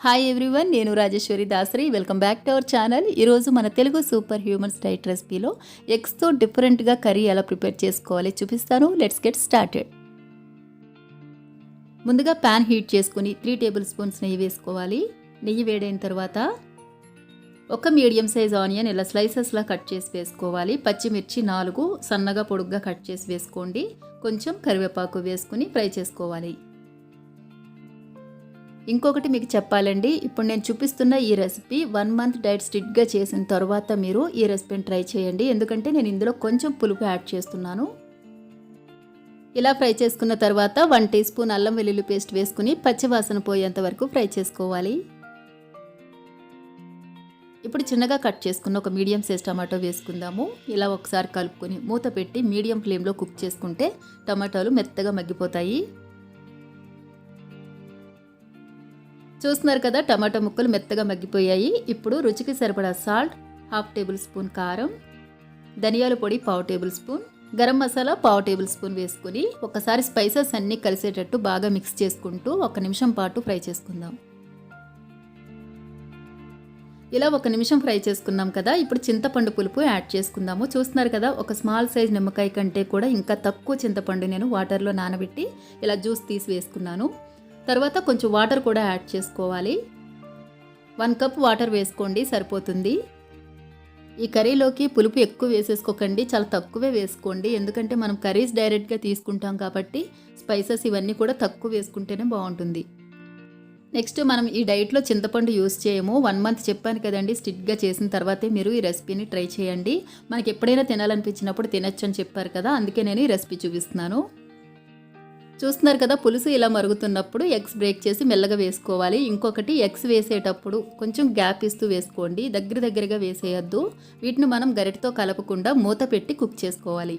Hi everyone, నేను Rajeshwari Dasari. Welcome back to our channel. ఈరోజు మన తెలుగు సూపర్ హ్యూమన్స్ డైట్ రెసిపీలో ఎగ్స్తో డిఫరెంట్గా కర్రీ ఎలా ప్రిపేర్ చేసుకోవాలి చూపిస్తాను. Let's get started. ముందుగా ప్యాన్ హీట్ చేసుకుని 3 టేబుల్ స్పూన్స్ నెయ్యి వేసుకోవాలి. నెయ్యి వేడైన తర్వాత ఒక మీడియం సైజ్ ఆనియన్ ఇలా స్లైసెస్లా కట్ చేసి వేసుకోవాలి. పచ్చిమిర్చి 4 సన్నగా పొడుగ్గా కట్ చేసి వేసుకోండి. కొంచెం కరివేపాకు వేసుకుని ఫ్రై చేసుకోవాలి. ఇంకొకటి మీకు చెప్పాలండి, ఇప్పుడు నేను చూపిస్తున్న ఈ రెసిపీ 1 మంత్ డైట్ స్ట్రిక్ట్గా చేసిన తర్వాత మీరు ఈ రెసిపీని ట్రై చేయండి. ఎందుకంటే నేను ఇందులో కొంచెం పులుపు యాడ్ చేస్తున్నాను. ఇలా ఫ్రై చేసుకున్న తర్వాత 1 టీ స్పూన్ అల్లం వెల్లుల్లి పేస్ట్ వేసుకుని పచ్చివాసన పోయేంత వరకు ఫ్రై చేసుకోవాలి. ఇప్పుడు చిన్నగా కట్ చేసుకున్న ఒక మీడియం సైజ్ టమాటో వేసుకుందాము. ఇలా ఒకసారి కలుపుకొని మూత పెట్టి మీడియం ఫ్లేమ్లో కుక్ చేసుకుంటే టమాటాలు మెత్తగా మగ్గిపోతాయి. చూస్తున్నారు కదా, టమాటా ముక్కలు మెత్తగా మగ్గిపోయాయి. ఇప్పుడు రుచికి సరిపడా సాల్ట్, 1/2 టేబుల్ స్పూన్ కారం, ధనియాల పొడి 1/4 table spoon, garam masala 1/4 table spoon వేసుకుని ఒకసారి స్పైసెస్ అన్నీ కలిసేటట్టు బాగా మిక్స్ చేసుకుంటూ 1 నిమిషం పాటు ఫ్రై చేసుకుందాం. ఇలా 1 నిమిషం ఫ్రై చేసుకున్నాం కదా. ఇప్పుడు చింతపండు పులుపు యాడ్ చేసుకుందాము. చూస్తున్నారు కదా, ఒక స్మాల్ సైజ్ నిమ్మకాయ కంటే కూడా ఇంకా తక్కువ చింతపండు నేను వాటర్లో నానబెట్టి ఇలా జ్యూస్ తీసి వేసుకున్నాను. తర్వాత కొంచెం వాటర్ కూడా యాడ్ చేసుకోవాలి. 1 కప్ వాటర్ వేసుకోండి, సరిపోతుంది. ఈ కర్రీలోకి పులుపు ఎక్కువ వేసేసుకోకండి, చాలా తక్కువే వేసుకోండి. ఎందుకంటే మనం కర్రీస్ డైరెక్ట్గా తీసుకుంటాం కాబట్టి స్పైసెస్ ఇవన్నీ కూడా తక్కువ వేసుకుంటేనే బాగుంటుంది. నెక్స్ట్ మనం ఈ డైట్లో చింతపండు యూస్ చేయము. 1 మంత్ చెప్పాను కదండి, స్ట్రిక్ట్గా చేసిన తర్వాతే మీరు ఈ రెసిపీని ట్రై చేయండి. మనకి ఎప్పుడైనా తినాలనిపించినప్పుడు తినచ్చు అని చెప్పారు కదా, అందుకే నేను ఈ రెసిపీ చూపిస్తున్నాను. చూస్తున్నారు కదా, పులుసు ఇలా మరుగుతున్నప్పుడు ఎగ్స్ బ్రేక్ చేసి మెల్లగా వేసుకోవాలి. ఇంకొకటి, ఎగ్స్ వేసేటప్పుడు కొంచెం గ్యాప్ ఇస్తూ వేసుకోండి, దగ్గరగా వేసేయద్దు. వీటిని మనం గరిటతో కలపకుండా మూత పెట్టి కుక్ చేసుకోవాలి.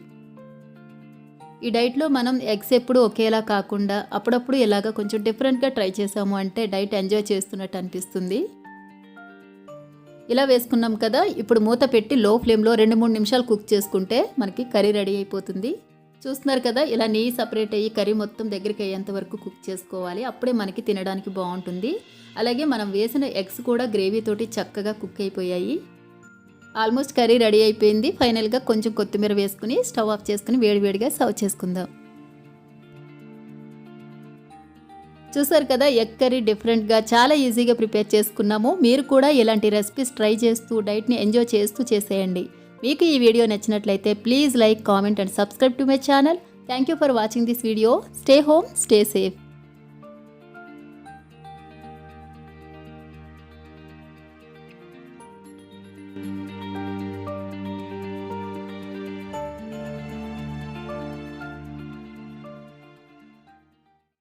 ఈ డైట్లో మనం ఎగ్స్ ఎప్పుడు ఒకేలా కాకుండా అప్పుడప్పుడు ఇలాగా కొంచెం డిఫరెంట్గా ట్రై చేసాము అంటే డైట్ ఎంజాయ్ చేస్తున్నట్టు అనిపిస్తుంది. ఇలా వేసుకున్నాం కదా, ఇప్పుడు మూత పెట్టి లో ఫ్లేమ్లో 2-3 నిమిషాలు కుక్ చేసుకుంటే మనకి కర్రీ రెడీ అయిపోతుంది. చూస్తున్నారు కదా, ఇలా నెయ్యి సపరేట్ అయ్యి కర్రీ మొత్తం దగ్గరికి అయ్యేంత వరకు కుక్ చేసుకోవాలి. అప్పుడే మనకి తినడానికి బాగుంటుంది. అలాగే మనం వేసిన ఎగ్స్ కూడా గ్రేవీతోటి చక్కగా కుక్ అయిపోయాయి. ఆల్మోస్ట్ కర్రీ రెడీ అయిపోయింది. ఫైనల్గా కొంచెం కొత్తిమీర వేసుకుని స్టవ్ ఆఫ్ చేసుకుని వేడివేడిగా సర్వ్ చేసుకుందాం. చూసారు కదా, ఎగ్ కర్రీ డిఫరెంట్గా చాలా ఈజీగా ప్రిపేర్ చేసుకున్నాము. మీరు కూడా ఇలాంటి రెసిపీస్ ట్రై చేస్తూ డైట్ని ఎంజాయ్ చేస్తూ చేసేయండి. మీకు ఈ వీడియో నచ్చినట్లయితే please like, comment and subscribe to my channel. Thank you for watching this video. Stay home, stay safe.